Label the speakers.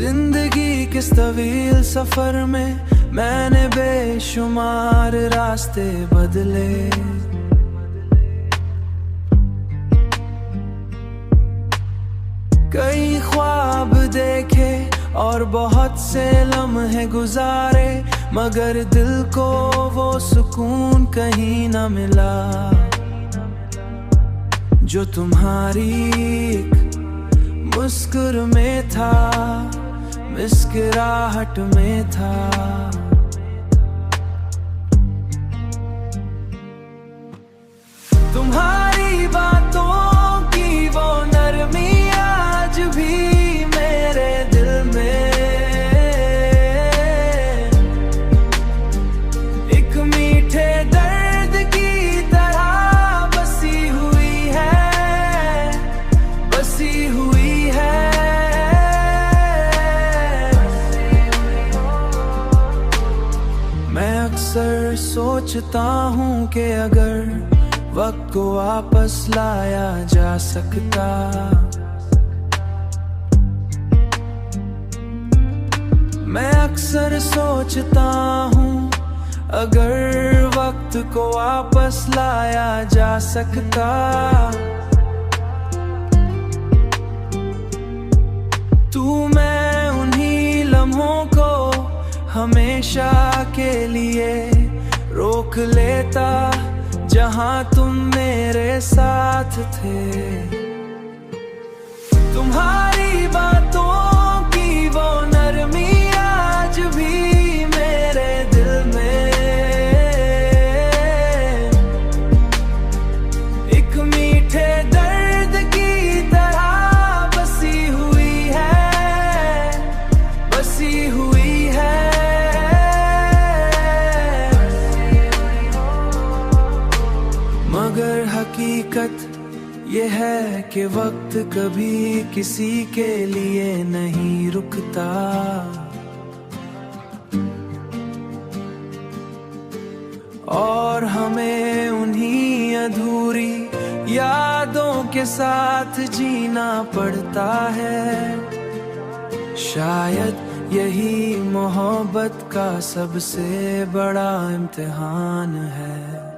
Speaker 1: जिंदगी के तवील सफर में मैंने बेशुमार रास्ते बदले। कई ख्वाब देखे और बहुत से लम्हे गुजारे, मगर दिल को वो सुकून कहीं न मिला जो तुम्हारी मुस्कुर में था, मुस्कुराहट में था। तुम्हारी बातों की वो नरमी आज भी मेरे दिल में एक मीठे दर्द की तरह बसी हुई है, बसी हुई है। मैं अक्सर सोचता हूँ कि अगर वक्त को वापस लाया जा सकता, मैं अक्सर सोचता हूँ अगर वक्त को वापस लाया जा सकता, तू मैं उन्हीं लम्हों को हमेशा के लिए रोक लेता जहां तुम मेरे साथ थे। तुम्हारी बातों की वो नरमी आज भी मेरे दिल में एक मीठे दर्द की तरह बसी हुई है, बसी हुई है। मगर हकीकत ये है कि वक्त कभी किसी के लिए नहीं रुकता, और हमें उन्हीं अधूरी यादों के साथ जीना पड़ता है। शायद यही मोहब्बत का सबसे बड़ा इम्तिहान है।